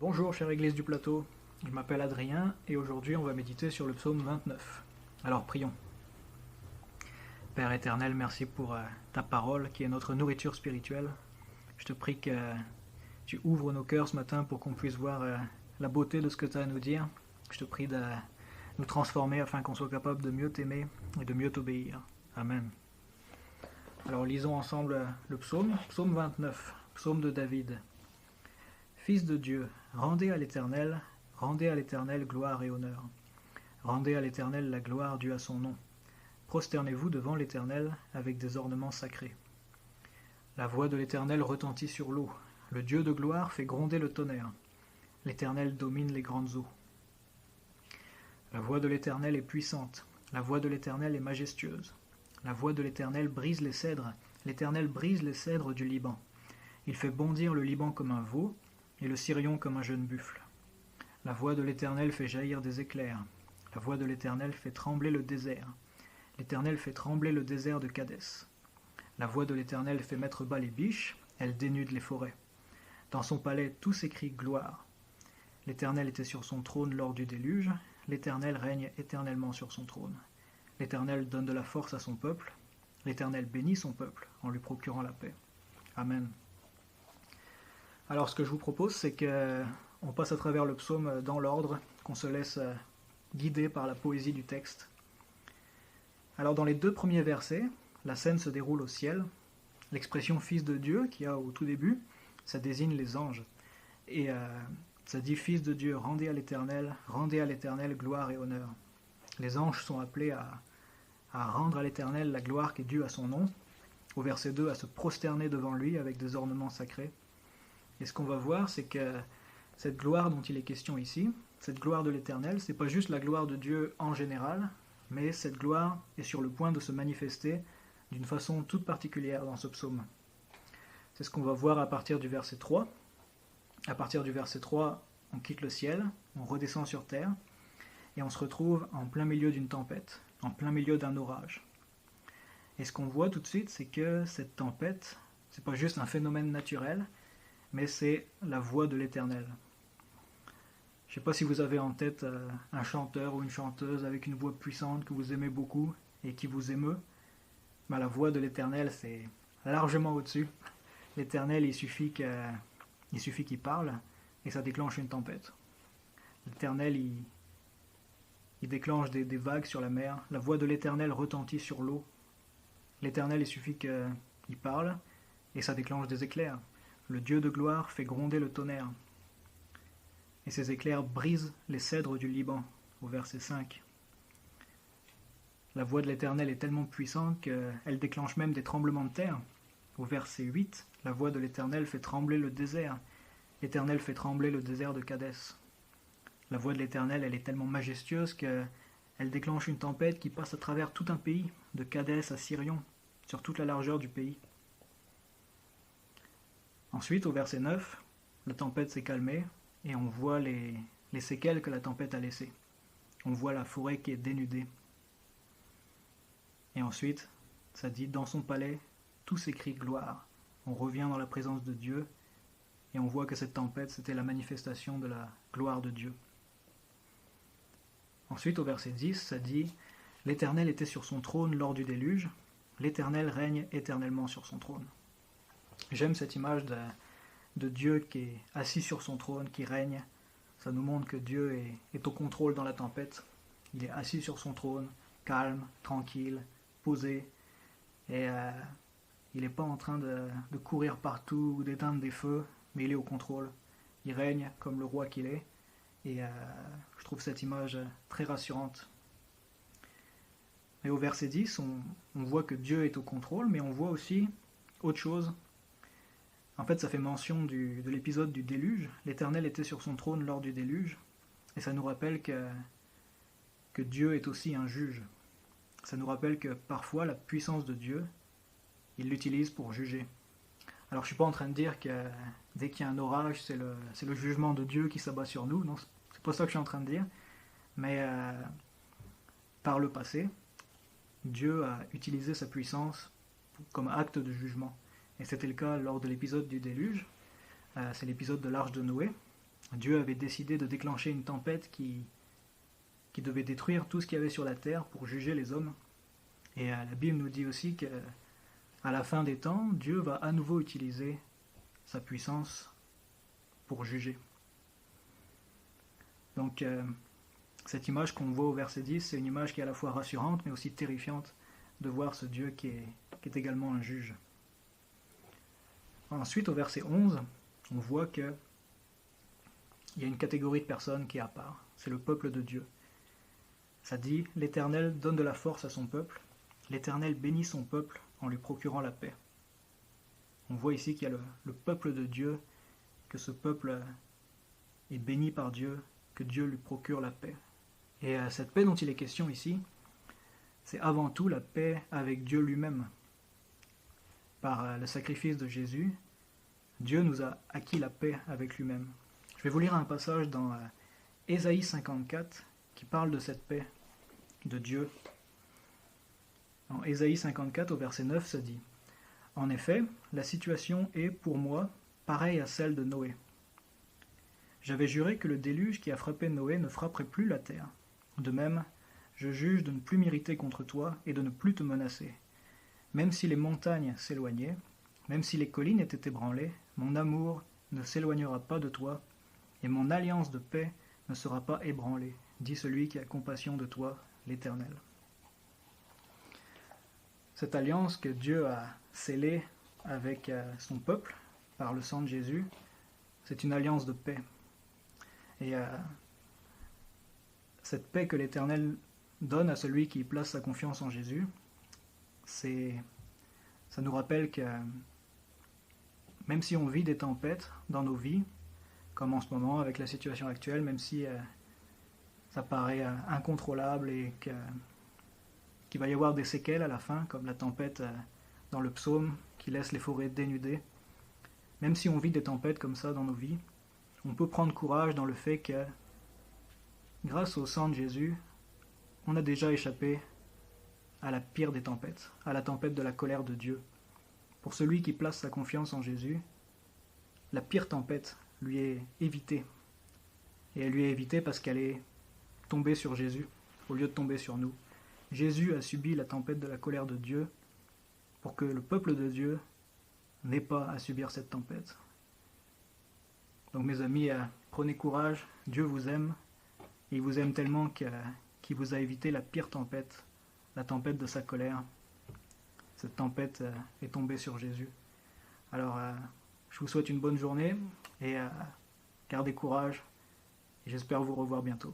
Bonjour chère Église du Plateau, je m'appelle Adrien et aujourd'hui on va méditer sur le psaume 29. Alors prions. Père éternel, merci pour ta parole qui est notre nourriture spirituelle. Je te prie que tu ouvres nos cœurs ce matin pour qu'on puisse voir la beauté de ce que tu as à nous dire. Je te prie de nous transformer afin qu'on soit capable de mieux t'aimer et de mieux t'obéir. Amen. Alors lisons ensemble le psaume 29, psaume de David. Fils de Dieu, rendez à l'Éternel gloire et honneur. Rendez à l'Éternel la gloire due à son nom. Prosternez-vous devant l'Éternel avec des ornements sacrés. La voix de l'Éternel retentit sur l'eau. Le Dieu de gloire fait gronder le tonnerre. L'Éternel domine les grandes eaux. La voix de l'Éternel est puissante. La voix de l'Éternel est majestueuse. La voix de l'Éternel brise les cèdres. L'Éternel brise les cèdres du Liban. Il fait bondir le Liban comme un veau, et le Sirion comme un jeune buffle. La voix de l'Éternel fait jaillir des éclairs. La voix de l'Éternel fait trembler le désert. L'Éternel fait trembler le désert de Kadès. La voix de l'Éternel fait mettre bas les biches, elle dénude les forêts. Dans son palais, tout s'écrie gloire. L'Éternel était sur son trône lors du déluge. L'Éternel règne éternellement sur son trône. L'Éternel donne de la force à son peuple. L'Éternel bénit son peuple en lui procurant la paix. Amen. Alors ce que je vous propose, c'est qu'on passe à travers le psaume dans l'ordre, qu'on se laisse guider par la poésie du texte. Alors dans les deux premiers versets, la scène se déroule au ciel. L'expression « fils de Dieu » qu'il y a au tout début, ça désigne les anges. Et ça dit « fils de Dieu, rendez à l'Éternel gloire et honneur ». Les anges sont appelés à rendre à l'Éternel la gloire qui est due à son nom. Au verset 2, à se prosterner devant lui avec des ornements sacrés. Et ce qu'on va voir, c'est que cette gloire dont il est question ici, cette gloire de l'Éternel, c'est pas juste la gloire de Dieu en général, mais cette gloire est sur le point de se manifester d'une façon toute particulière dans ce psaume. C'est ce qu'on va voir à partir du verset 3. À partir du verset 3, on quitte le ciel, on redescend sur terre, et on se retrouve en plein milieu d'une tempête, en plein milieu d'un orage. Et ce qu'on voit tout de suite, c'est que cette tempête, c'est pas juste un phénomène naturel, mais c'est la voix de l'Éternel. Je ne sais pas si vous avez en tête un chanteur ou une chanteuse avec une voix puissante que vous aimez beaucoup et qui vous émeut. Mais la voix de l'Éternel, c'est largement au-dessus. L'Éternel, il suffit qu'il parle et ça déclenche une tempête. L'Éternel, il déclenche des vagues sur la mer. La voix de l'Éternel retentit sur l'eau. L'Éternel, il suffit qu'il parle et ça déclenche des éclairs. Le Dieu de gloire fait gronder le tonnerre. Et ces éclairs brisent les cèdres du Liban, au verset 5. La voix de l'Éternel est tellement puissante qu'elle déclenche même des tremblements de terre. Au verset 8, la voix de l'Éternel fait trembler le désert. L'Éternel fait trembler le désert de Kadès. La voix de l'Éternel, elle est tellement majestueuse qu'elle déclenche une tempête qui passe à travers tout un pays, de Kadès à Sirion, sur toute la largeur du pays. Ensuite, au verset 9, la tempête s'est calmée et on voit les séquelles que la tempête a laissées. On voit la forêt qui est dénudée. Et ensuite, ça dit « Dans son palais, tout s'écrie gloire ». On revient dans la présence de Dieu et on voit que cette tempête, c'était la manifestation de la gloire de Dieu. Ensuite, au verset 10, ça dit « L'Éternel était sur son trône lors du déluge. L'Éternel règne éternellement sur son trône ». J'aime cette image de Dieu qui est assis sur son trône, qui règne. Ça nous montre que Dieu est au contrôle dans la tempête. Il est assis sur son trône, calme, tranquille, posé. Et il n'est pas en train de courir partout ou d'éteindre des feux, mais il est au contrôle. Il règne comme le roi qu'il est. Et je trouve cette image très rassurante. Et au verset 10, on voit que Dieu est au contrôle, mais on voit aussi autre chose. En fait, ça fait mention de l'épisode du déluge. L'Éternel était sur son trône lors du déluge. Et ça nous rappelle que Dieu est aussi un juge. Ça nous rappelle que parfois, la puissance de Dieu, il l'utilise pour juger. Alors, je ne suis pas en train de dire que dès qu'il y a un orage, c'est le jugement de Dieu qui s'abat sur nous. Non, c'est pas ça que je suis en train de dire. Mais par le passé, Dieu a utilisé sa puissance comme acte de jugement. Et c'était le cas lors de l'épisode du déluge. C'est l'épisode de l'arche de Noé. Dieu avait décidé de déclencher une tempête qui devait détruire tout ce qu'il y avait sur la terre pour juger les hommes. Et la Bible nous dit aussi qu'à la fin des temps, Dieu va à nouveau utiliser sa puissance pour juger. Donc cette image qu'on voit au verset 10, c'est une image qui est à la fois rassurante mais aussi terrifiante de voir ce Dieu qui est également un juge. Ensuite, au verset 11, on voit qu'il y a une catégorie de personnes qui est à part. C'est le peuple de Dieu. Ça dit, l'Éternel donne de la force à son peuple, l'Éternel bénit son peuple en lui procurant la paix. On voit ici qu'il y a le peuple de Dieu, que ce peuple est béni par Dieu, que Dieu lui procure la paix. Et cette paix dont il est question ici, c'est avant tout la paix avec Dieu lui-même. Par le sacrifice de Jésus, Dieu nous a acquis la paix avec lui-même. Je vais vous lire un passage dans Ésaïe 54 qui parle de cette paix de Dieu. En Ésaïe 54 au verset 9, ça dit « En effet, la situation est pour moi pareille à celle de Noé. J'avais juré que le déluge qui a frappé Noé ne frapperait plus la terre. De même, je juge de ne plus m'irriter contre toi et de ne plus te menacer. Même si les montagnes s'éloignaient, même si les collines étaient ébranlées, mon amour ne s'éloignera pas de toi, et mon alliance de paix ne sera pas ébranlée, dit celui qui a compassion de toi, l'Éternel. » Cette alliance que Dieu a scellée avec son peuple par le sang de Jésus, c'est une alliance de paix. Et cette paix que l'Éternel donne à celui qui place sa confiance en Jésus, ça nous rappelle que même si on vit des tempêtes dans nos vies, comme en ce moment avec la situation actuelle, même si ça paraît incontrôlable et qu'il va y avoir des séquelles à la fin, comme la tempête dans le psaume qui laisse les forêts dénudées, même si on vit des tempêtes comme ça dans nos vies, on peut prendre courage dans le fait que, grâce au sang de Jésus, on a déjà échappé à la pire des tempêtes, à la tempête de la colère de Dieu. Pour celui qui place sa confiance en Jésus, la pire tempête lui est évitée. Et elle lui est évitée parce qu'elle est tombée sur Jésus, au lieu de tomber sur nous. Jésus a subi la tempête de la colère de Dieu pour que le peuple de Dieu n'ait pas à subir cette tempête. Donc mes amis, prenez courage, Dieu vous aime, et il vous aime tellement qu'il vous a évité la pire tempête, la tempête de sa colère. Cette tempête est tombée sur Jésus. Alors, je vous souhaite une bonne journée, et gardez courage, et j'espère vous revoir bientôt.